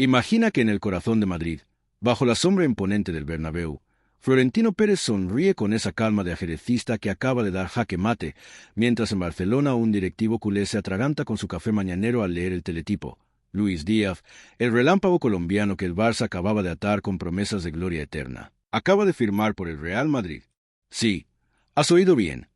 Imagina que en el corazón de Madrid, bajo la sombra imponente del Bernabéu, Florentino Pérez sonríe con esa calma de ajedrecista que acaba de dar jaque mate, mientras en Barcelona un directivo culé se atraganta con su café mañanero al leer el teletipo. Luis Díaz, el relámpago colombiano que el Barça acababa de atar con promesas de gloria eterna, acaba de firmar por el Real Madrid. Sí, has oído bien.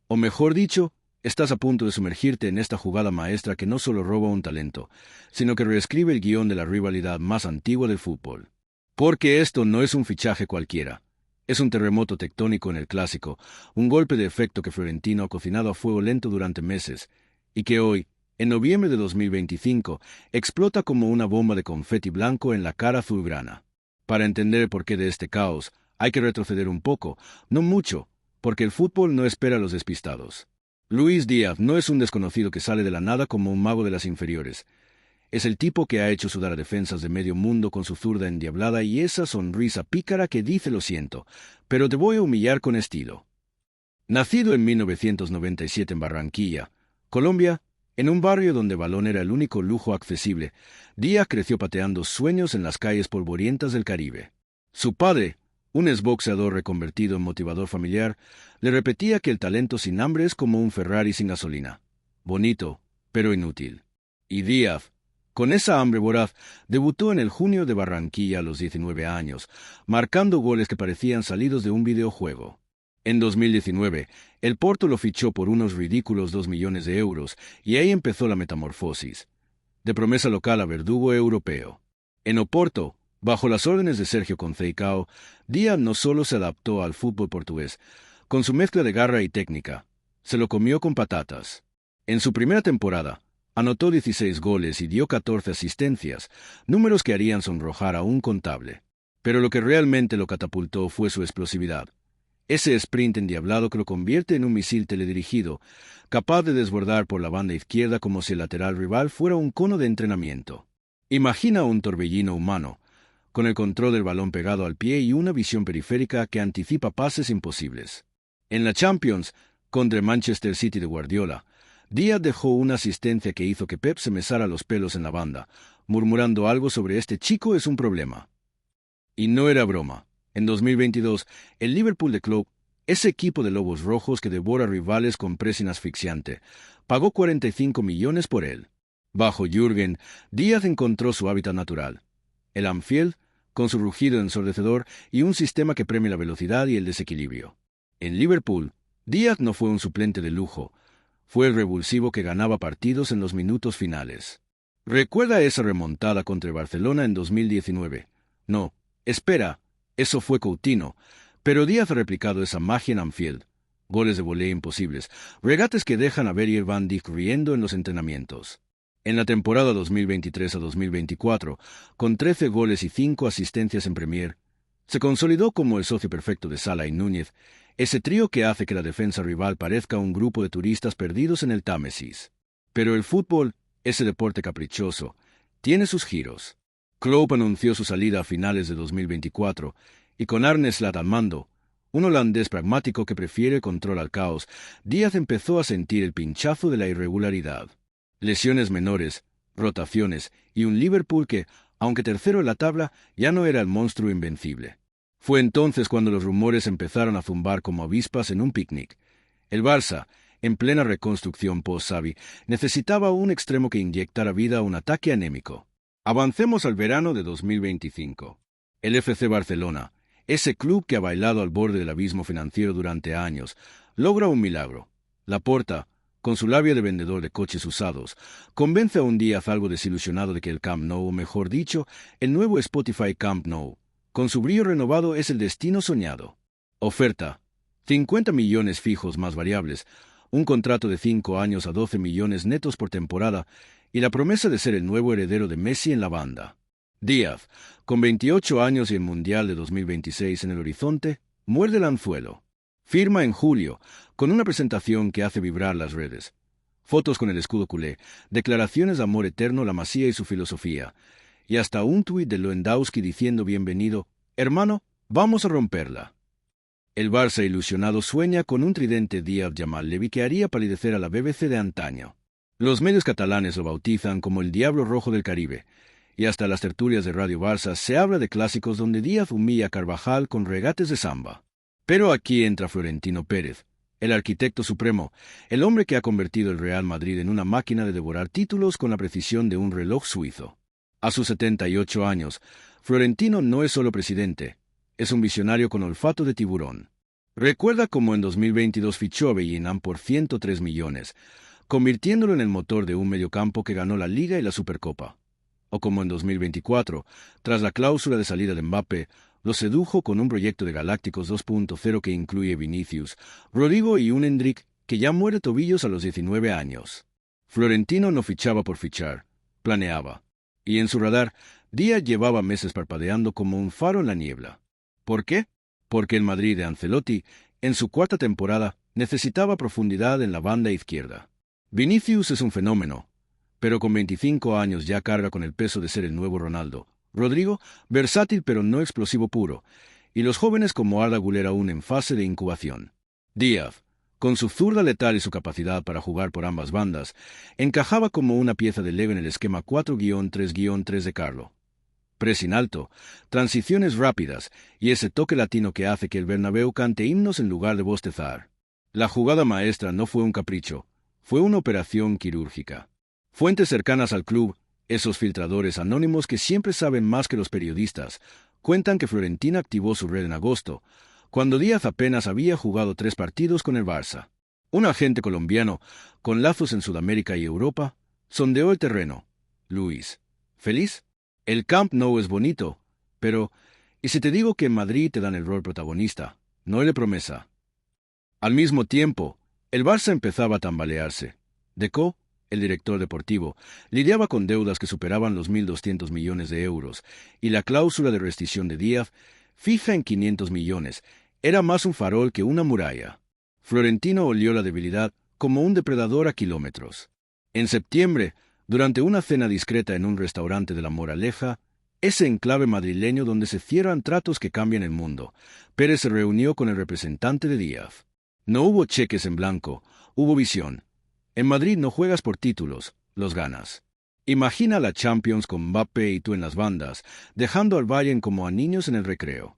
O mejor dicho, estás a punto de sumergirte en esta jugada maestra que no solo roba un talento, sino que reescribe el guión de la rivalidad más antigua del fútbol. Porque esto no es un fichaje cualquiera. Es un terremoto tectónico en el clásico, un golpe de efecto que Florentino ha cocinado a fuego lento durante meses, y que hoy, en noviembre de 2025, explota como una bomba de confeti blanco en la cara azulgrana. Para entender el porqué de este caos, hay que retroceder un poco, no mucho, porque el fútbol no espera a los despistados. Luis Díaz no es un desconocido que sale de la nada como un mago de las inferiores. Es el tipo que ha hecho sudar a defensas de medio mundo con su zurda endiablada y esa sonrisa pícara que dice lo siento, pero te voy a humillar con estilo. Nacido en 1997 en Barranquilla, Colombia, en un barrio donde balón era el único lujo accesible, Díaz creció pateando sueños en las calles polvorientas del Caribe. Su padre, un exboxeador reconvertido en motivador familiar, le repetía que el talento sin hambre es como un Ferrari sin gasolina. Bonito, pero inútil. Y Díaz, con esa hambre voraz, debutó en el Junior de Barranquilla a los 19 años, marcando goles que parecían salidos de un videojuego. En 2019, el Porto lo fichó por unos ridículos 2 millones de euros, y ahí empezó la metamorfosis. De promesa local a verdugo europeo. En Oporto, bajo las órdenes de Sergio Conceição, Díaz no solo se adaptó al fútbol portugués, con su mezcla de garra y técnica, se lo comió con patatas. En su primera temporada, anotó 16 goles y dio 14 asistencias, números que harían sonrojar a un contable. Pero lo que realmente lo catapultó fue su explosividad. Ese sprint endiablado que lo convierte en un misil teledirigido, capaz de desbordar por la banda izquierda como si el lateral rival fuera un cono de entrenamiento. Imagina un torbellino humano, con el control del balón pegado al pie y una visión periférica que anticipa pases imposibles. En la Champions, contra el Manchester City de Guardiola, Díaz dejó una asistencia que hizo que Pep se mesara los pelos en la banda, murmurando algo sobre este chico es un problema. Y no era broma. En 2022, el Liverpool de Klopp, ese equipo de lobos rojos que devora rivales con pressing asfixiante, pagó 45 millones por él. Bajo Jürgen, Díaz encontró su hábitat natural. El Anfield, con su rugido ensordecedor y un sistema que premia la velocidad y el desequilibrio. En Liverpool, Díaz no fue un suplente de lujo, fue el revulsivo que ganaba partidos en los minutos finales. ¿Recuerda esa remontada contra el Barcelona en 2019? No, espera, eso fue Coutinho, pero Díaz ha replicado esa magia en Anfield. Goles de volea imposibles, regates que dejan a Virgil van Dijk riendo en los entrenamientos. En la temporada 2023 a 2024, con 13 goles y 5 asistencias en Premier, se consolidó como el socio perfecto de Salah y Núñez, ese trío que hace que la defensa rival parezca un grupo de turistas perdidos en el Támesis. Pero el fútbol, ese deporte caprichoso, tiene sus giros. Klopp anunció su salida a finales de 2024, y con Arne Slot al mando, un holandés pragmático que prefiere control al caos, Díaz empezó a sentir el pinchazo de la irregularidad. Lesiones menores, rotaciones y un Liverpool que, aunque tercero en la tabla, ya no era el monstruo invencible. Fue entonces cuando los rumores empezaron a zumbar como avispas en un picnic. El Barça, en plena reconstrucción post-Xavi, necesitaba un extremo que inyectara vida a un ataque anémico. Avancemos al verano de 2025. El FC Barcelona, ese club que ha bailado al borde del abismo financiero durante años, logra un milagro. Laporta, con su labia de vendedor de coches usados, convence a un Díaz algo desilusionado de que el Camp Nou, o mejor dicho, el nuevo Spotify Camp Nou, con su brillo renovado es el destino soñado. Oferta: 50 millones fijos más variables, un contrato de 5 años a 12 millones netos por temporada y la promesa de ser el nuevo heredero de Messi en la banda. Díaz, con 28 años y el Mundial de 2026 en el horizonte, muerde el anzuelo. Firma en julio, con una presentación que hace vibrar las redes. Fotos con el escudo culé, declaraciones de amor eterno la Masía y su filosofía, y hasta un tuit de Lewandowski diciendo bienvenido, hermano, vamos a romperla. El Barça ilusionado sueña con un tridente Díaz-Yamal Levy que haría palidecer a la BBC de antaño. Los medios catalanes lo bautizan como el Diablo Rojo del Caribe, y hasta las tertulias de Radio Barça se habla de clásicos donde Díaz humilla a Carvajal con regates de samba. Pero aquí entra Florentino Pérez, el arquitecto supremo, el hombre que ha convertido el Real Madrid en una máquina de devorar títulos con la precisión de un reloj suizo. A sus 78 años, Florentino no es solo presidente, es un visionario con olfato de tiburón. Recuerda cómo en 2022 fichó a Bellingham por 103 millones, convirtiéndolo en el motor de un mediocampo que ganó la Liga y la Supercopa. O como en 2024, tras la cláusula de salida de Mbappé, lo sedujo con un proyecto de Galácticos 2.0 que incluye Vinicius, Rodrigo y un Endrick que ya muere tobillos a los 19 años. Florentino no fichaba por fichar, planeaba. Y en su radar, Díaz llevaba meses parpadeando como un faro en la niebla. ¿Por qué? Porque el Madrid de Ancelotti, en su cuarta temporada, necesitaba profundidad en la banda izquierda. Vinicius es un fenómeno, pero con 25 años ya carga con el peso de ser el nuevo Ronaldo. Rodrigo, versátil pero no explosivo puro, y los jóvenes como Arda Güler aún en fase de incubación. Díaz, con su zurda letal y su capacidad para jugar por ambas bandas, encajaba como una pieza de Lego en el esquema 4-3-3 de Carlo. Pressing alto, transiciones rápidas y ese toque latino que hace que el Bernabéu cante himnos en lugar de bostezar. La jugada maestra no fue un capricho, fue una operación quirúrgica. Fuentes cercanas al club, esos filtradores anónimos que siempre saben más que los periodistas, cuentan que Florentino activó su red en agosto, cuando Díaz apenas había jugado 3 partidos con el Barça. Un agente colombiano, con lazos en Sudamérica y Europa, sondeó el terreno. Luis, ¿feliz? El Camp Nou es bonito, pero ¿y si te digo que en Madrid te dan el rol protagonista? No le promesa. Al mismo tiempo, el Barça empezaba a tambalearse. Deco, el director deportivo, lidiaba con deudas que superaban los 1.200 millones de euros, y la cláusula de rescisión de Díaz, fija en 500 millones, era más un farol que una muralla. Florentino olió la debilidad como un depredador a kilómetros. En septiembre, durante una cena discreta en un restaurante de La Moraleja, ese enclave madrileño donde se cierran tratos que cambian el mundo, Pérez se reunió con el representante de Díaz. No hubo cheques en blanco, hubo visión. En Madrid no juegas por títulos, los ganas. Imagina la Champions con Mbappé y tú en las bandas, dejando al Bayern como a niños en el recreo.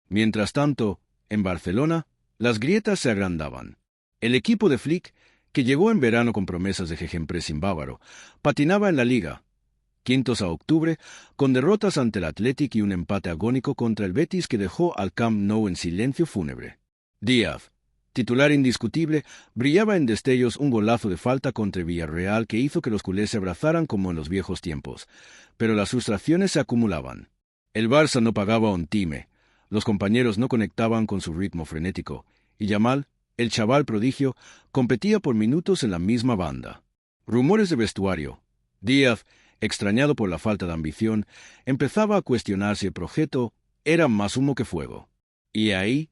Mientras tanto, en Barcelona, las grietas se agrandaban. El equipo de Flick, que llegó en verano con promesas de gegenpressing bávaro, patinaba en la Liga. Quintos a octubre, con derrotas ante el Athletic y un empate agónico contra el Betis que dejó al Camp Nou en silencio fúnebre. Díaz, titular indiscutible, brillaba en destellos un golazo de falta contra Villarreal que hizo que los culés se abrazaran como en los viejos tiempos. Pero las frustraciones se acumulaban. El Barça no pagaba un time, los compañeros no conectaban con su ritmo frenético, y Yamal, el chaval prodigio, competía por minutos en la misma banda. Rumores de vestuario. Díaz, extrañado por la falta de ambición, empezaba a cuestionar si el proyecto era más humo que fuego. Y ahí,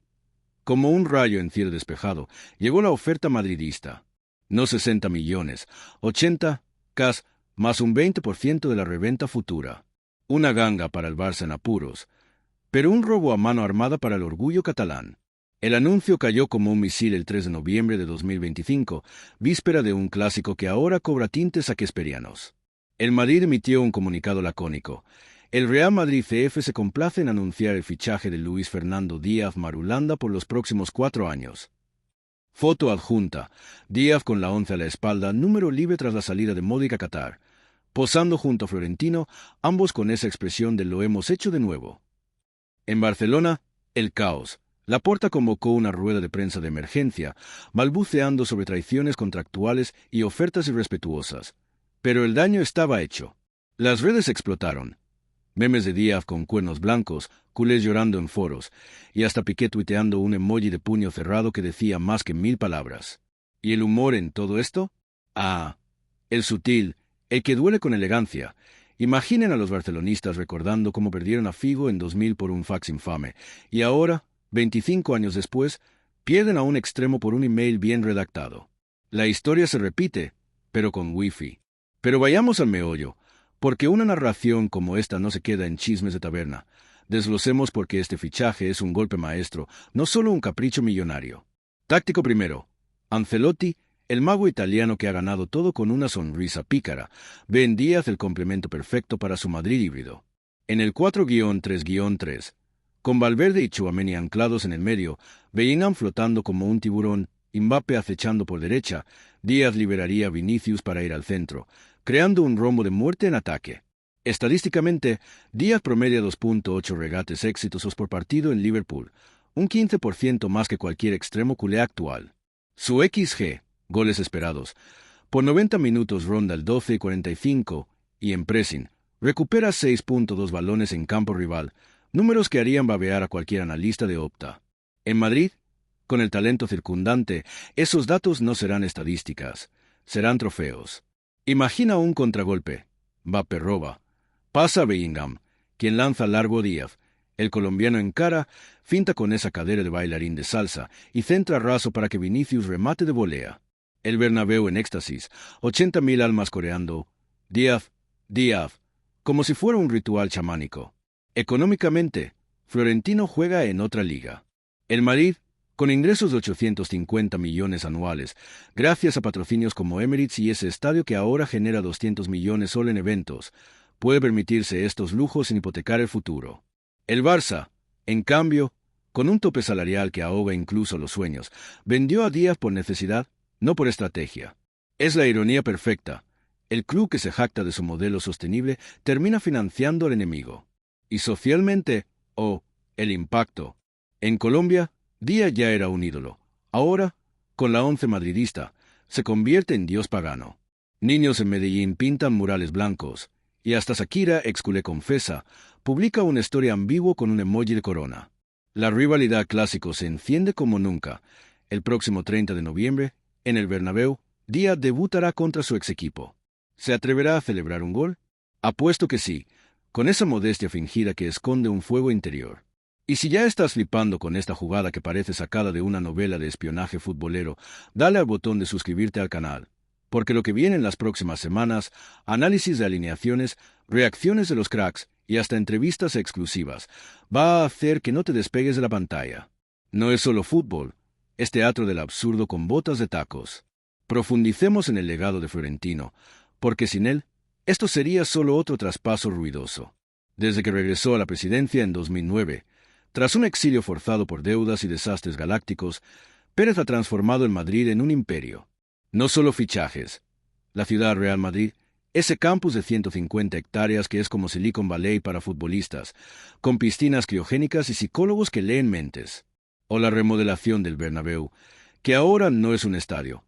como un rayo en cielo despejado, llegó la oferta madridista. No 60 millones, 80, cas, más un 20% de la reventa futura. Una ganga para el Barça en apuros, pero un robo a mano armada para el orgullo catalán. El anuncio cayó como un misil el 3 de noviembre de 2025, víspera de un clásico que ahora cobra tintes shakespearianos. El Madrid emitió un comunicado lacónico. El Real Madrid CF se complace en anunciar el fichaje de Luis Fernando Díaz Marulanda por los próximos 4 años. Foto adjunta. Díaz con la 11 a la espalda, número libre tras la salida de Modric a Qatar. Posando junto a Florentino, ambos con esa expresión de lo hemos hecho de nuevo. En Barcelona, el caos. Laporta convocó una rueda de prensa de emergencia, balbuceando sobre traiciones contractuales y ofertas irrespetuosas. Pero el daño estaba hecho. Las redes explotaron. Memes de Díaz con cuernos blancos, culés llorando en foros, y hasta Piqué tuiteando un emoji de puño cerrado que decía más que 1000 palabras. ¿Y el humor en todo esto? Ah, el sutil, el que duele con elegancia. Imaginen a los barcelonistas recordando cómo perdieron a Figo en 2000 por un fax infame, y ahora, 25 años después, pierden a un extremo por un email bien redactado. La historia se repite, pero con wifi. Pero vayamos al meollo, porque una narración como esta no se queda en chismes de taberna. Desglosemos porque este fichaje es un golpe maestro, no solo un capricho millonario. Táctico primero. Ancelotti, El mago italiano que ha ganado todo con una sonrisa pícara ve en Díaz el complemento perfecto para su Madrid híbrido. En el 4-3-3, con Valverde y Tchouaméni anclados en el medio, Bellingham flotando como un tiburón, Mbappé acechando por derecha, Díaz liberaría a Vinicius para ir al centro, creando un rombo de muerte en ataque. Estadísticamente, Díaz promedia 2.8 regates exitosos por partido en Liverpool, un 15% más que cualquier extremo culé actual. Su XG, goles esperados, por 90 minutos ronda el 12,45 y en pressing, recupera 6.2 balones en campo rival, números que harían babear a cualquier analista de Opta. En Madrid, con el talento circundante, esos datos no serán estadísticas, serán trofeos. Imagina un contragolpe. Mbappé roba. Pasa a Bellingham, quien lanza largo a Díaz. El colombiano encara, finta con esa cadera de bailarín de salsa y centra raso para que Vinicius remate de volea. El Bernabéu en éxtasis, 80.000 almas coreando Díaz, Díaz, como si fuera un ritual chamánico. Económicamente, Florentino juega en otra liga. El Madrid, con ingresos de 850 millones anuales, gracias a patrocinios como Emirates y ese estadio que ahora genera 200 millones solo en eventos, puede permitirse estos lujos sin hipotecar el futuro. El Barça, en cambio, con un tope salarial que ahoga incluso los sueños, vendió a Díaz por necesidad, no por estrategia. Es la ironía perfecta. El club que se jacta de su modelo sostenible termina financiando al enemigo. Y socialmente, el impacto. En Colombia, Díaz ya era un ídolo. Ahora, con la once madridista, se convierte en dios pagano. Niños en Medellín pintan murales blancos, y hasta Shakira, exculé confesa, publica una historia ambigua con un emoji de corona. La rivalidad clásico se enciende como nunca. El próximo 30 de noviembre, en el Bernabéu, Díaz debutará contra su ex equipo. ¿Se atreverá a celebrar un gol? Apuesto que sí, con esa modestia fingida que esconde un fuego interior. Y si ya estás flipando con esta jugada que parece sacada de una novela de espionaje futbolero, dale al botón de suscribirte al canal, porque lo que viene en las próximas semanas, análisis de alineaciones, reacciones de los cracks y hasta entrevistas exclusivas, va a hacer que no te despegues de la pantalla. No es solo fútbol, es teatro del absurdo con botas de tacos. Profundicemos en el legado de Florentino, porque sin él, esto sería solo otro traspaso ruidoso. Desde que regresó a la presidencia en 2009, tras un exilio forzado por deudas y desastres galácticos, Pérez ha transformado el Madrid en un imperio. No solo fichajes. La ciudad Real Madrid, ese campus de 150 hectáreas que es como Silicon Valley para futbolistas, con piscinas criogénicas y psicólogos que leen mentes. O la remodelación del Bernabéu, que ahora no es un estadio.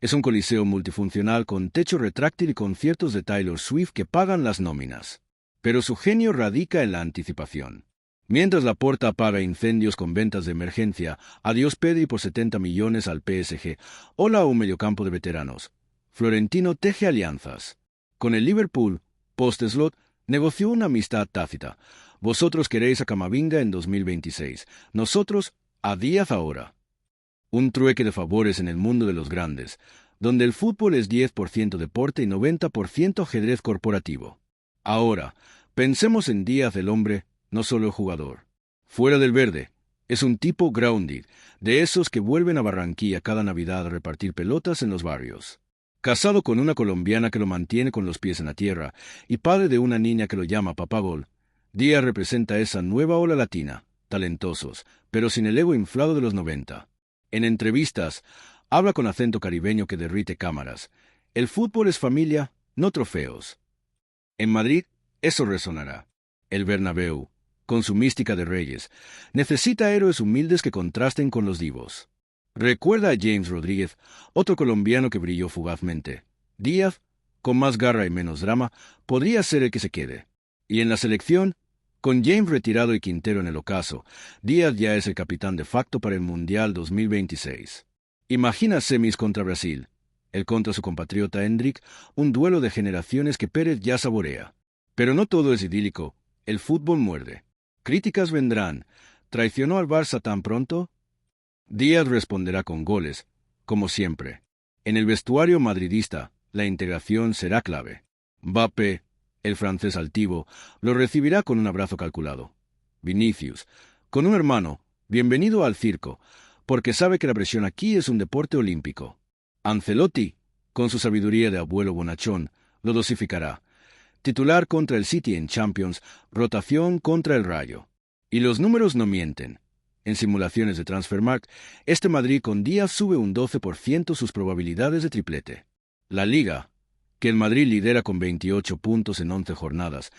Es un coliseo multifuncional con techo retráctil y conciertos de Taylor Swift que pagan las nóminas. Pero su genio radica en la anticipación. Mientras Laporta apaga incendios con ventas de emergencia, adiós Pedri por 70 millones al PSG, hola a un mediocampo de veteranos. Florentino teje alianzas. Con el Liverpool, post-slot, negoció una amistad tácita. Vosotros queréis a Camavinga en 2026, nosotros a Díaz ahora. Un trueque de favores en el mundo de los grandes, donde el fútbol es 10% deporte y 90% ajedrez corporativo. Ahora, pensemos en Díaz el hombre, no solo el jugador. Fuera del verde, es un tipo grounded, de esos que vuelven a Barranquilla cada Navidad a repartir pelotas en los barrios. Casado con una colombiana que lo mantiene con los pies en la tierra y padre de una niña que lo llama Papá Gol, Díaz representa esa nueva ola latina, talentosos, pero sin el ego inflado de los 90. En entrevistas, habla con acento caribeño que derrite cámaras. El fútbol es familia, no trofeos. En Madrid, eso resonará. El Bernabéu, con su mística de reyes, necesita héroes humildes que contrasten con los divos. Recuerda a James Rodríguez, otro colombiano que brilló fugazmente. Díaz, con más garra y menos drama, podría ser el que se quede. Y en la selección, con James retirado y Quintero en el ocaso, Díaz ya es el capitán de facto para el Mundial 2026. Imagina semis contra Brasil, él contra su compatriota Hendrik, un duelo de generaciones que Pérez ya saborea. Pero no todo es idílico, el fútbol muerde. Críticas vendrán. ¿Traicionó al Barça tan pronto? Díaz responderá con goles, como siempre. En el vestuario madridista, la integración será clave. Mbappé, el francés altivo, lo recibirá con un abrazo calculado. Vinicius, con un hermano, bienvenido al circo, porque sabe que la presión aquí es un deporte olímpico. Ancelotti, con su sabiduría de abuelo bonachón, lo dosificará. Titular contra el City en Champions, rotación contra el Rayo. Y los números no mienten. En simulaciones de Transfermarkt, este Madrid con Díaz sube un 12% sus probabilidades de triplete. La Liga, que el Madrid lidera con 28 puntos en 11 jornadas,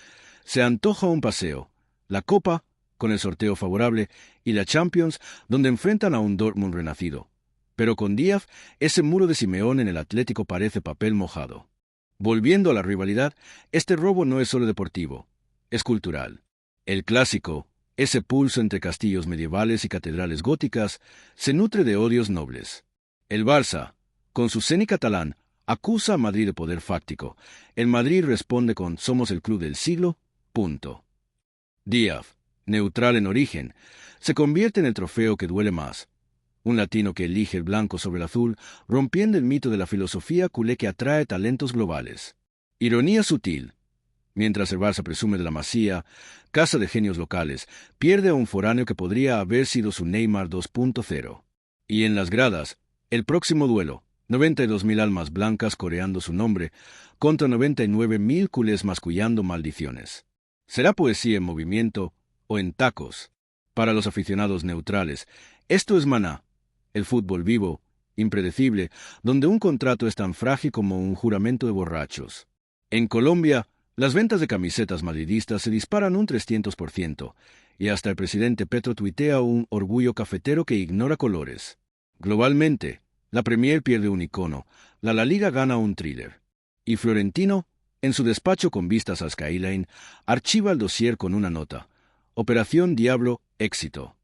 se antoja un paseo. La Copa, con el sorteo favorable, y la Champions, donde enfrentan a un Dortmund renacido. Pero con Díaz, ese muro de Simeón en el Atlético parece papel mojado. Volviendo a la rivalidad, este robo no es solo deportivo, es cultural. El clásico, ese pulso entre castillos medievales y catedrales góticas, se nutre de odios nobles. El Barça, con su ceni catalán, acusa a Madrid de poder fáctico. El Madrid responde con «Somos el club del siglo», punto. Díaz, neutral en origen, se convierte en el trofeo que duele más. Un latino que elige el blanco sobre el azul, rompiendo el mito de la filosofía culé que atrae talentos globales. Ironía sutil. Mientras el Barça presume de la Masía, casa de genios locales, pierde a un foráneo que podría haber sido su Neymar 2.0. Y en las gradas, el próximo duelo, 92.000 almas blancas coreando su nombre, contra 99.000 culés mascullando maldiciones. ¿Será poesía en movimiento o en tacos? Para los aficionados neutrales, esto es maná, el fútbol vivo, impredecible, donde un contrato es tan frágil como un juramento de borrachos. En Colombia, las ventas de camisetas madridistas se disparan un 300%, y hasta el presidente Petro tuitea un orgullo cafetero que ignora colores. Globalmente, la Premier pierde un icono, la Liga gana un thriller. Y Florentino, en su despacho con vistas al Skyline, archiva el dossier con una nota. Operación Diablo, éxito.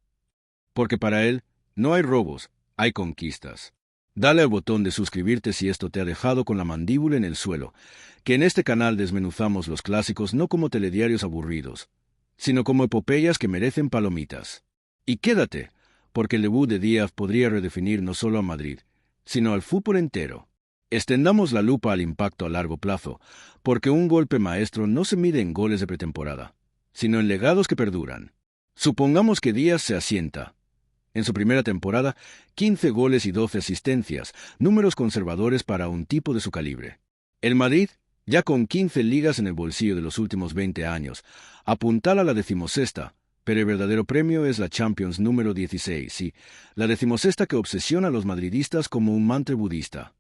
Porque para él, no hay robos, hay conquistas. Dale al botón de suscribirte si esto te ha dejado con la mandíbula en el suelo, que en este canal desmenuzamos los clásicos no como telediarios aburridos, sino como epopeyas que merecen palomitas. Y quédate, porque el debut de Díaz podría redefinir no solo a Madrid, sino al fútbol entero. Extendamos la lupa al impacto a largo plazo, porque un golpe maestro no se mide en goles de pretemporada, sino en legados que perduran. Supongamos que Díaz se asienta. En su primera temporada, 15 goles y 12 asistencias, números conservadores para un tipo de su calibre. El Madrid, ya con 15 ligas en el bolsillo de los últimos 20 años, apuntala a la 16ª, pero el verdadero premio es la Champions número 16, sí, la 16ª que obsesiona a los madridistas como un mantra budista.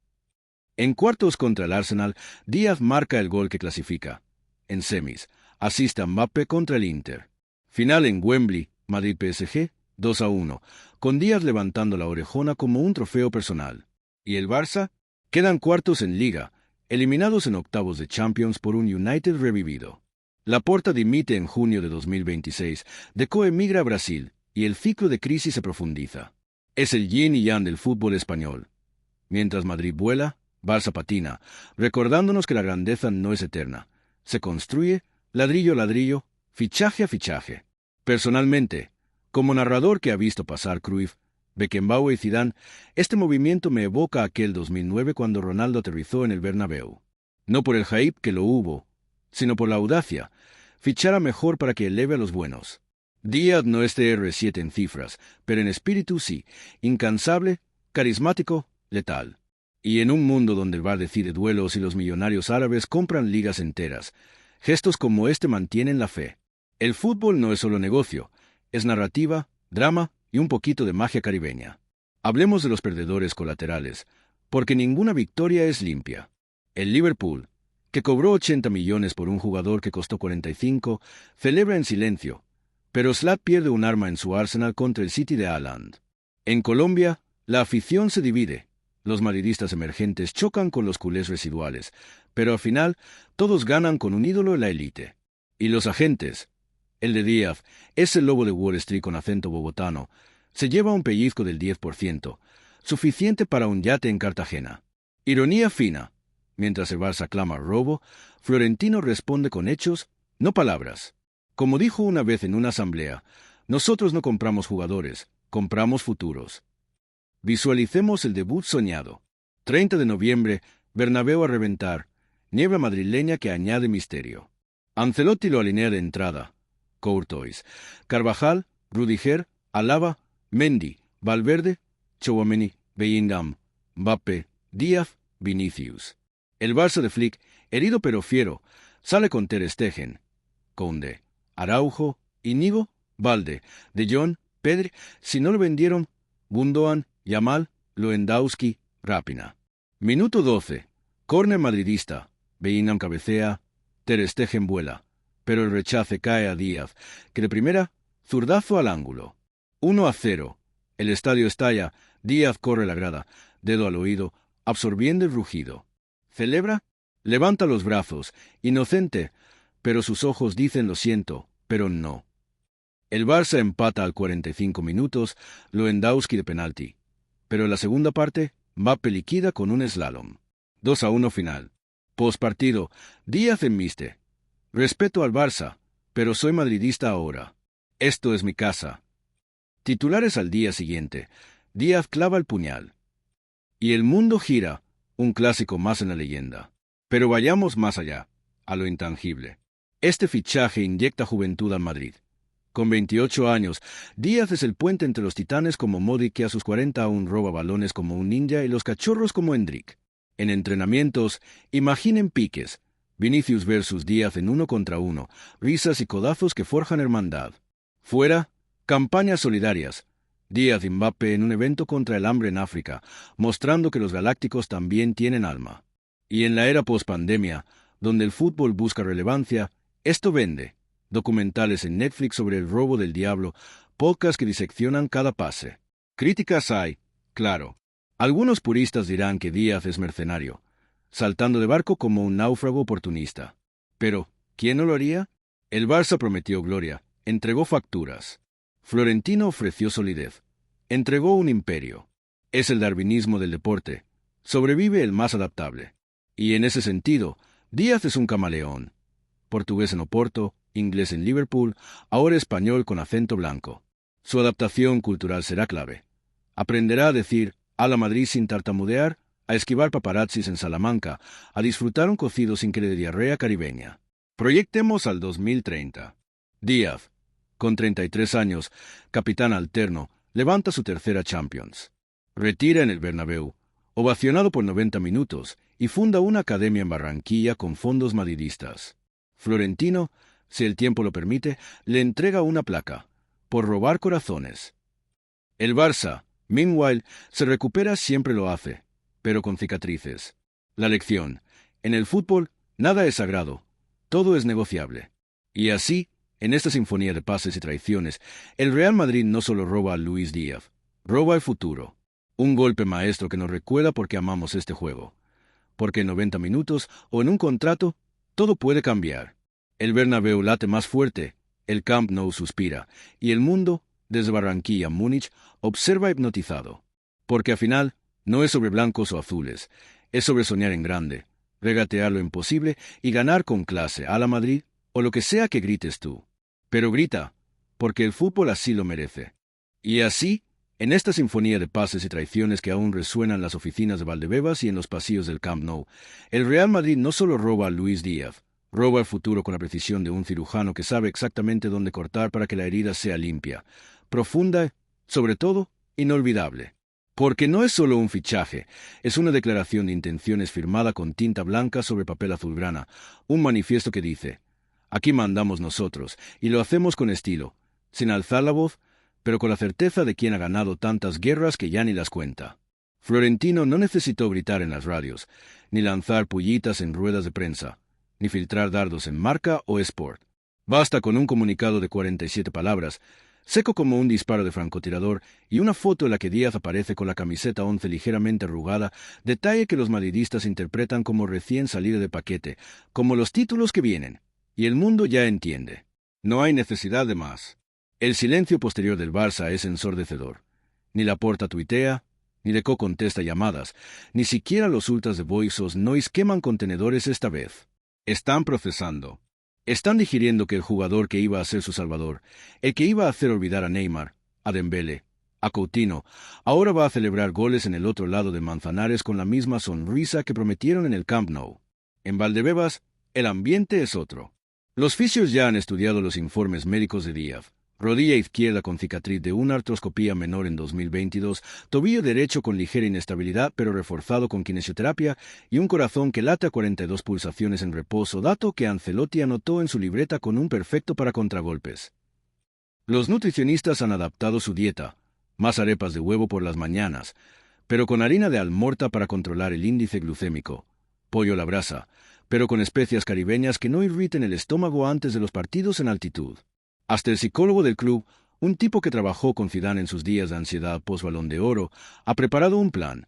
En cuartos contra el Arsenal, Díaz marca el gol que clasifica. En semis, asiste a Mbappé contra el Inter. Final en Wembley, Madrid-PSG, 2-1, con Díaz levantando la orejona como un trofeo personal. ¿Y el Barça? Quedan cuartos en Liga, eliminados en octavos de Champions por un United revivido. Laporta dimite en junio de 2026, Deco emigra a Brasil, y el ciclo de crisis se profundiza. Es el yin y yang del fútbol español. Mientras Madrid vuela, Barça patina, recordándonos que la grandeza no es eterna. Se construye, ladrillo a ladrillo, fichaje a fichaje. Personalmente, como narrador que ha visto pasar Cruyff, Beckenbauer y Zidane, este movimiento me evoca aquel 2009 cuando Ronaldo aterrizó en el Bernabéu. No por el hype que lo hubo, sino por la audacia, fichara mejor para que eleve a los buenos. Díaz no es CR7 en cifras, pero en espíritu sí, incansable, carismático, letal. Y en un mundo donde el VAR decide duelos y los millonarios árabes compran ligas enteras, gestos como este mantienen la fe. El fútbol no es solo negocio, es narrativa, drama y un poquito de magia caribeña. Hablemos de los perdedores colaterales, porque ninguna victoria es limpia. El Liverpool, que cobró 80 millones por un jugador que costó 45, celebra en silencio, pero Slot pierde un arma en su Arsenal contra el City de Haaland. En Colombia, la afición se divide. Los madridistas emergentes chocan con los culés residuales, pero al final todos ganan con un ídolo en la élite. Y los agentes, el de Díaz, ese lobo de Wall Street con acento bogotano, se lleva un pellizco del 10%, suficiente para un yate en Cartagena. Ironía fina. Mientras el Barça clama robo, Florentino responde con hechos, no palabras. Como dijo una vez en una asamblea, nosotros no compramos jugadores, compramos futuros. Visualicemos el debut soñado. 30 de noviembre, Bernabéu a reventar, niebla madrileña que añade misterio. Ancelotti lo alinea de entrada. Courtois, Carvajal, Rudiger, Alaba, Mendy, Valverde, Tchouaméni, Bellingham, Mbappé, Díaz, Vinicius. El Barça de Flick, herido pero fiero, sale con Ter Stegen, Koundé, Araujo, Íñigo, Valde, De Jong, Pedri, si no lo vendieron, Gundogan, Yamal, Lewandowski, Rápina. Minuto 12. Córner madridista. Bellingham cabecea, Ter Stegen vuela, pero el rechace cae a Díaz, que de primera, zurdazo al ángulo. 1-0. El estadio estalla, Díaz corre la grada, dedo al oído, absorbiendo el rugido. Celebra, levanta los brazos, inocente, pero sus ojos dicen lo siento, pero no. El Barça empata al 45 minutos, Lewandowski de penalti. Pero en la segunda parte, Mbappé liquida con un slalom. 2-1 final. Postpartido, Díaz enmiste. Respeto al Barça, pero soy madridista ahora. Esto es mi casa. Titulares al día siguiente. Díaz clava el puñal. Y el mundo gira, un clásico más en la leyenda. Pero vayamos más allá, a lo intangible. Este fichaje inyecta juventud al Madrid. Con 28 años, Díaz es el puente entre los titanes como Modric, que a sus 40 aún roba balones como un ninja, y los cachorros como Endrick. En entrenamientos, imaginen piques. Vinicius versus Díaz en 1 contra 1, risas y codazos que forjan hermandad. Fuera, campañas solidarias. Díaz y Mbappé en un evento contra el hambre en África, mostrando que los galácticos también tienen alma. Y en la era post-pandemia, donde el fútbol busca relevancia, esto vende. Documentales en Netflix sobre el robo del diablo, podcasts que diseccionan cada pase. Críticas hay, claro. Algunos puristas dirán que Díaz es mercenario, saltando de barco como un náufrago oportunista. Pero, ¿quién no lo haría? El Barça prometió gloria, entregó facturas. Florentino ofreció solidez, entregó un imperio. Es el darwinismo del deporte. Sobrevive el más adaptable. Y en ese sentido, Díaz es un camaleón. Portugués en Oporto, inglés en Liverpool, ahora español con acento blanco. Su adaptación cultural será clave. Aprenderá a decir a la Madrid sin tartamudear, a esquivar paparazzis en Salamanca, a disfrutar un cocido sin que le dé diarrea caribeña. Proyectemos al 2030. Díaz, con 33 años, capitán alterno, levanta su tercera Champions. Retira en el Bernabéu, ovacionado por 90 minutos, y funda una academia en Barranquilla con fondos madridistas. Florentino, si el tiempo lo permite, le entrega una placa, por robar corazones. El Barça, meanwhile, se recupera, siempre lo hace, pero con cicatrices. La lección: en el fútbol, nada es sagrado, todo es negociable. Y así, en esta sinfonía de pases y traiciones, el Real Madrid no solo roba a Luis Díaz, roba el futuro. Un golpe maestro que nos recuerda por qué amamos este juego. Porque en 90 minutos o en un contrato, todo puede cambiar. El Bernabéu late más fuerte, el Camp Nou suspira, y el mundo, desde Barranquilla a Múnich, observa hipnotizado. Porque al final, no es sobre blancos o azules, es sobre soñar en grande, regatear lo imposible y ganar con clase a la Madrid o lo que sea que grites tú. Pero grita, porque el fútbol así lo merece. Y así, en esta sinfonía de pases y traiciones que aún resuenan en las oficinas de Valdebebas y en los pasillos del Camp Nou, el Real Madrid no solo roba a Luis Díaz, roba el futuro con la precisión de un cirujano que sabe exactamente dónde cortar para que la herida sea limpia, profunda, sobre todo, inolvidable. Porque no es solo un fichaje, es una declaración de intenciones firmada con tinta blanca sobre papel azulgrana, un manifiesto que dice: aquí mandamos nosotros, y lo hacemos con estilo, sin alzar la voz, pero con la certeza de quien ha ganado tantas guerras que ya ni las cuenta. Florentino no necesitó gritar en las radios, ni lanzar pullitas en ruedas de prensa, ni filtrar dardos en Marca o Sport. Basta con un comunicado de 47 palabras, seco como un disparo de francotirador, y una foto en la que Díaz aparece con la camiseta 11 ligeramente arrugada, detalle que los madridistas interpretan como recién salida de paquete, como los títulos que vienen. Y el mundo ya entiende. No hay necesidad de más. El silencio posterior del Barça es ensordecedor. Ni Laporta tuitea, ni Deco contesta llamadas, ni siquiera los ultras de Boisos Nois queman contenedores esta vez. Están procesando. Están digiriendo que el jugador que iba a ser su salvador, el que iba a hacer olvidar a Neymar, a Dembélé, a Coutinho, ahora va a celebrar goles en el otro lado de Manzanares con la misma sonrisa que prometieron en el Camp Nou. En Valdebebas, el ambiente es otro. Los fisios ya han estudiado los informes médicos de Díaz. rodilla izquierda con cicatriz de una artroscopía menor en 2022, tobillo derecho con ligera inestabilidad pero reforzado con kinesioterapia y un corazón que late a 42 pulsaciones en reposo, dato que Ancelotti anotó en su libreta con un perfecto para contragolpes. Los nutricionistas han adaptado su dieta, más arepas de huevo por las mañanas, pero con harina de almorta para controlar el índice glucémico, pollo a la brasa, pero con especias caribeñas que no irriten el estómago antes de los partidos en altitud. Hasta el psicólogo del club, un tipo que trabajó con Zidane en sus días de ansiedad post-Balón de Oro, ha preparado un plan.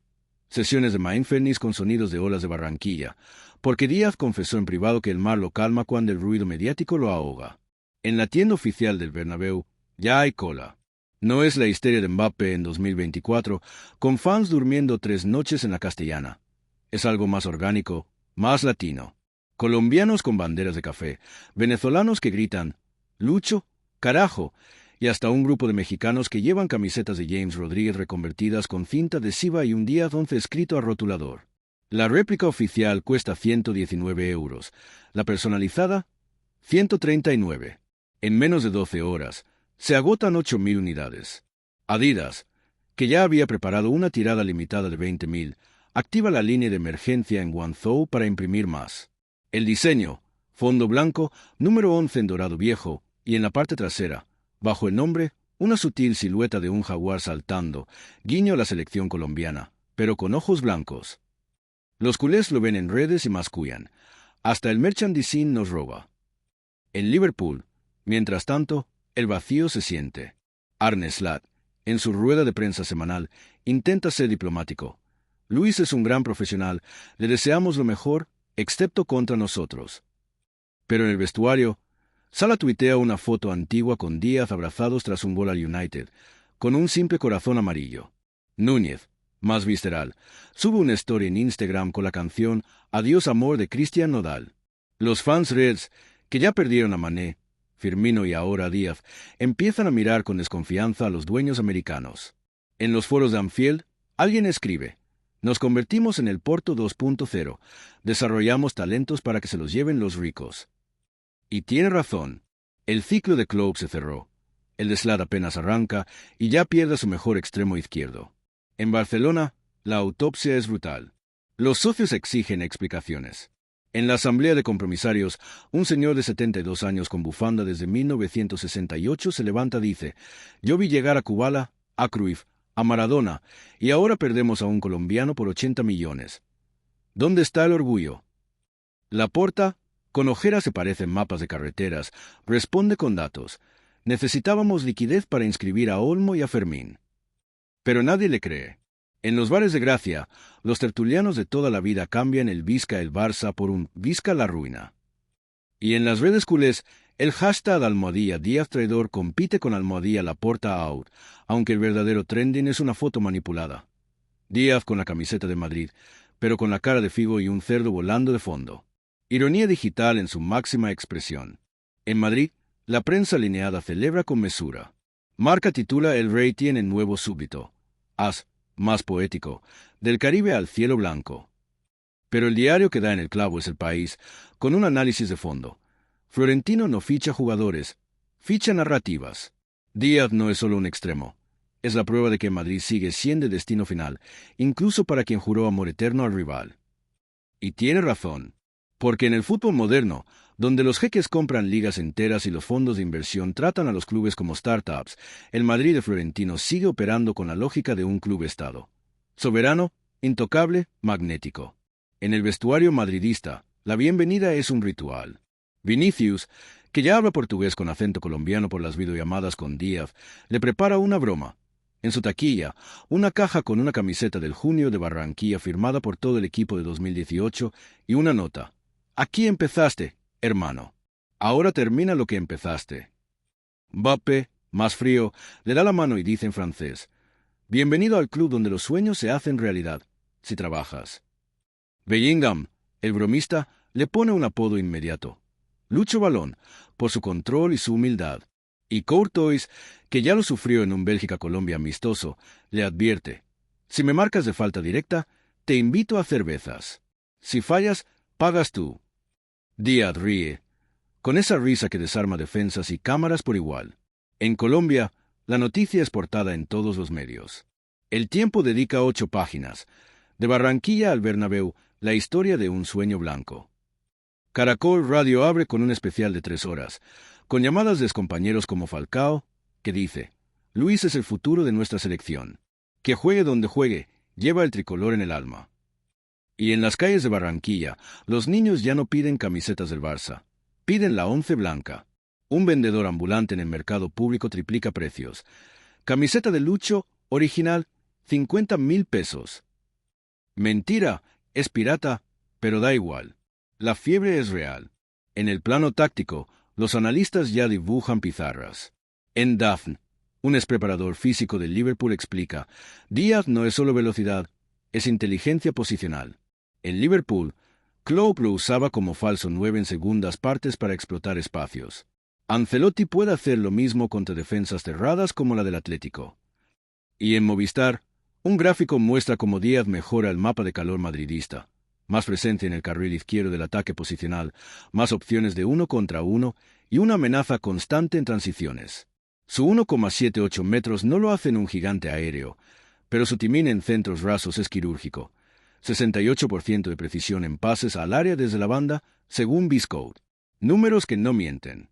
Sesiones de mindfulness con sonidos de olas de Barranquilla, porque Díaz confesó en privado que el mar lo calma cuando el ruido mediático lo ahoga. En la tienda oficial del Bernabéu ya hay cola. No es la histeria de Mbappé en 2024, con fans durmiendo 3 noches en la Castellana. Es algo más orgánico, más latino. Colombianos con banderas de café, venezolanos que gritan «Lucho, carajo», y hasta un grupo de mexicanos que llevan camisetas de James Rodríguez reconvertidas con cinta adhesiva y un Díaz 11 escrito a rotulador. La réplica oficial cuesta 119 euros, la personalizada, 139. En menos de 12 horas, se agotan 8.000 unidades. Adidas, que ya había preparado una tirada limitada de 20.000, activa la línea de emergencia en Guangzhou para imprimir más. El diseño, fondo blanco, número 11 en dorado viejo, y en la parte trasera, bajo el nombre, una sutil silueta de un jaguar saltando, guiño a la selección colombiana, pero con ojos blancos. Los culés lo ven en redes y mascullan. Hasta el merchandising nos roba. En Liverpool, mientras tanto, el vacío se siente. Arne Slot, en su rueda de prensa semanal, intenta ser diplomático. Luis es un gran profesional, le deseamos lo mejor, excepto contra nosotros. Pero en el vestuario, Salah tuitea una foto antigua con Díaz abrazados tras un gol al United, con un simple corazón amarillo. Núñez, más visceral, sube una story en Instagram con la canción Adiós amor de Cristian Nodal. Los fans Reds, que ya perdieron a Mané, Firmino y ahora a Díaz, empiezan a mirar con desconfianza a los dueños americanos. En los foros de Anfield, alguien escribe: «Nos convertimos en el Porto 2.0, desarrollamos talentos para que se los lleven los ricos». Y tiene razón. El ciclo de Klopp se cerró. El de Slot apenas arranca y ya pierde su mejor extremo izquierdo. En Barcelona, la autopsia es brutal. Los socios exigen explicaciones. En la asamblea de compromisarios, un señor de 72 años con bufanda desde 1968 se levanta y dice: «Yo vi llegar a Kubala, a Cruyff, a Maradona, y ahora perdemos a un colombiano por 80 millones. ¿Dónde está el orgullo?». Laporta, con ojeras que parecen mapas de carreteras, responde con datos: «Necesitábamos liquidez para inscribir a Olmo y a Fermín». Pero nadie le cree. En los bares de Gracia, los tertulianos de toda la vida cambian el Visca el Barça por un Visca la ruina. Y en las redes culés, el hashtag almohadilla Díaz traidor compite con almohadilla Laporta out, aunque el verdadero trending es una foto manipulada. Díaz con la camiseta de Madrid, pero con la cara de Figo y un cerdo volando de fondo. Ironía digital en su máxima expresión. En Madrid, la prensa alineada celebra con mesura. Marca titula El Rey tiene nuevo súbdito. Más poético, del Caribe al cielo blanco. Pero el diario que da en el clavo es El País, con un análisis de fondo. Florentino no ficha jugadores, ficha narrativas. Díaz no es solo un extremo. Es la prueba de que Madrid sigue siendo el destino final, incluso para quien juró amor eterno al rival. Y tiene razón. Porque en el fútbol moderno, donde los jeques compran ligas enteras y los fondos de inversión tratan a los clubes como startups, el Madrid de Florentino sigue operando con la lógica de un club-estado. Soberano, intocable, magnético. En el vestuario madridista, la bienvenida es un ritual. Vinicius, que ya habla portugués con acento colombiano por las videollamadas con Díaz, le prepara una broma. En su taquilla, una caja con una camiseta del junio de Barranquilla firmada por todo el equipo de 2018 y una nota. «Aquí empezaste, hermano. Ahora termina lo que empezaste». Mbappé, más frío, le da la mano y dice en francés: «Bienvenido al club donde los sueños se hacen realidad, si trabajas». Bellingham, el bromista, le pone un apodo inmediato: Lucho Balón, por su control y su humildad. Y Courtois, que ya lo sufrió en un Bélgica-Colombia amistoso, le advierte: «Si me marcas de falta directa, te invito a cervezas. Si fallas, pagas tú». Díaz ríe, con esa risa que desarma defensas y cámaras por igual. En Colombia, la noticia es portada en todos los medios. El Tiempo dedica 8 páginas. De Barranquilla al Bernabéu, la historia de un sueño blanco. Caracol Radio abre con un especial de 3 horas, con llamadas de excompañeros como Falcao, que dice: Luis es el futuro de nuestra selección. Que juegue donde juegue, lleva el tricolor en el alma. Y en las calles de Barranquilla, los niños ya no piden camisetas del Barça, piden la 11 blanca. Un vendedor ambulante en el mercado público triplica precios. Camiseta de Lucho, original, 50.000 pesos. Mentira, es pirata, pero da igual. La fiebre es real. En el plano táctico, los analistas ya dibujan pizarras. En Daphne, un expreparador físico del Liverpool, explica: Díaz no es solo velocidad, es inteligencia posicional. En Liverpool, Klopp lo usaba como falso 9 en segundas partes para explotar espacios. Ancelotti puede hacer lo mismo contra defensas cerradas como la del Atlético. Y en Movistar, un gráfico muestra cómo Díaz mejora el mapa de calor madridista. Más presencia en el carril izquierdo del ataque posicional, más opciones de 1 contra 1 y una amenaza constante en transiciones. Su 1,78 metros no lo hacen un gigante aéreo, pero su timing en centros rasos es quirúrgico. 68% de precisión en pases al área desde la banda, según Biscode. Números que no mienten.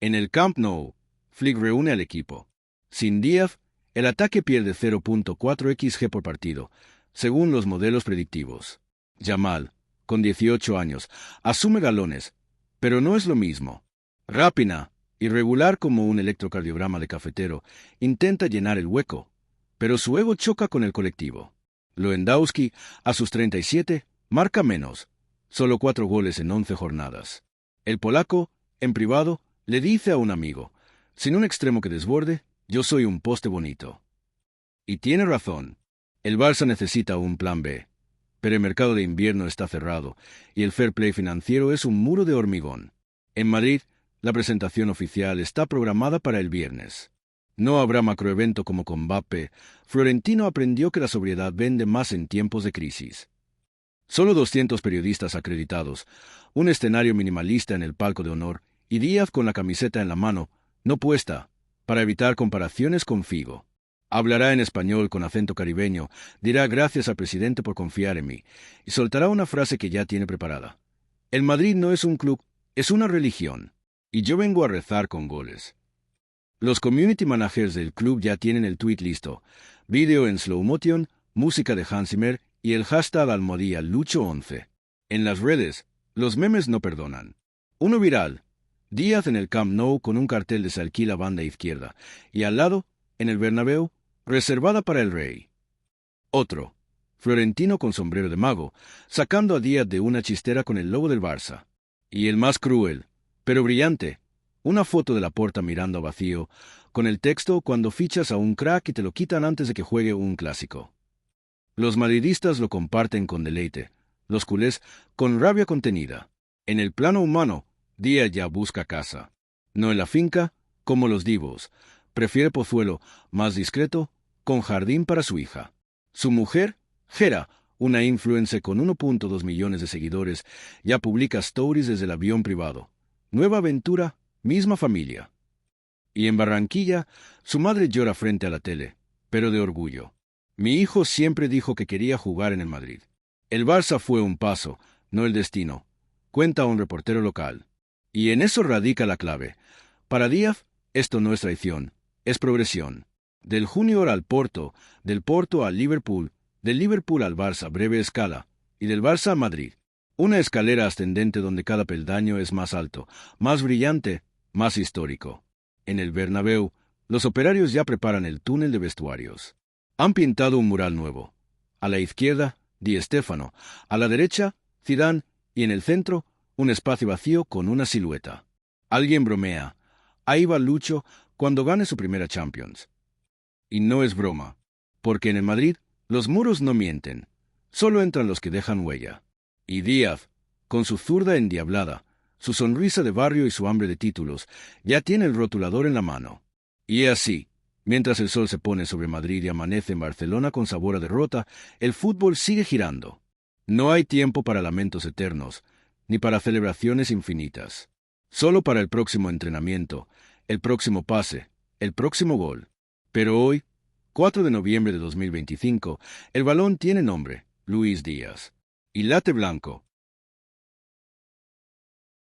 En el Camp Nou, Flick reúne al equipo. Sin Díaz, el ataque pierde 0.4 XG por partido, según los modelos predictivos. Yamal, con 18 años, asume galones, pero no es lo mismo. Rápina, irregular como un electrocardiograma de cafetero, intenta llenar el hueco, pero su ego choca con el colectivo. Lewandowski, a sus 37, marca menos, solo 4 goles en 11 jornadas. El polaco, en privado, le dice a un amigo: sin un extremo que desborde, yo soy un poste bonito. Y tiene razón. El Barça necesita un plan B. Pero el mercado de invierno está cerrado, y el fair play financiero es un muro de hormigón. En Madrid, la presentación oficial está programada para el viernes. No habrá macroevento como con Mbappé. Florentino aprendió que la sobriedad vende más en tiempos de crisis. Solo 200 periodistas acreditados, un escenario minimalista en el palco de honor, y Díaz con la camiseta en la mano, no puesta, para evitar comparaciones con Figo. Hablará en español con acento caribeño, dirá gracias al presidente por confiar en mí, y soltará una frase que ya tiene preparada. El Madrid no es un club, es una religión, y yo vengo a rezar con goles. Los community managers del club ya tienen el tweet listo, vídeo en slow motion, música de Hans Zimmer y el hashtag almohadilla Lucho11. En las redes, los memes no perdonan. Uno viral: Díaz en el Camp Nou con un cartel de se alquila banda izquierda, y al lado, en el Bernabéu, reservada para el Rey. Otro: Florentino con sombrero de mago, sacando a Díaz de una chistera con el logo del Barça. Y el más cruel, pero brillante, una foto de Laporta mirando a vacío, con el texto: cuando fichas a un crack y te lo quitan antes de que juegue un clásico. Los madridistas lo comparten con deleite, los culés con rabia contenida. En el plano humano, Díaz ya busca casa. No en la finca, como los divos. Prefiere Pozuelo, más discreto, con jardín para su hija. Su mujer, Gera, una influencer con 1.2 millones de seguidores, ya publica stories desde el avión privado. Nueva aventura, misma familia. Y en Barranquilla, su madre llora frente a la tele, pero de orgullo. Mi hijo siempre dijo que quería jugar en el Madrid. El Barça fue un paso, no el destino, cuenta un reportero local. Y en eso radica la clave. Para Díaz, esto no es traición, es progresión. Del Junior al Porto, del Porto al Liverpool, del Liverpool al Barça, breve escala, y del Barça a Madrid. Una escalera ascendente donde cada peldaño es más alto, más brillante, más histórico. En el Bernabéu, los operarios ya preparan el túnel de vestuarios. Han pintado un mural nuevo. A la izquierda, Di Stéfano, a la derecha, Zidane, y en el centro, un espacio vacío con una silueta. Alguien bromea: ahí va Lucho cuando gane su primera Champions. Y no es broma, porque en el Madrid los muros no mienten, solo entran los que dejan huella. Y Díaz, con su zurda endiablada, su sonrisa de barrio y su hambre de títulos, ya tiene el rotulador en la mano. Y así, mientras el sol se pone sobre Madrid y amanece en Barcelona con sabor a derrota, el fútbol sigue girando. No hay tiempo para lamentos eternos, ni para celebraciones infinitas. Solo para el próximo entrenamiento, el próximo pase, el próximo gol. Pero hoy, 4 de noviembre de 2025, el balón tiene nombre, Luis Díaz. Y late blanco,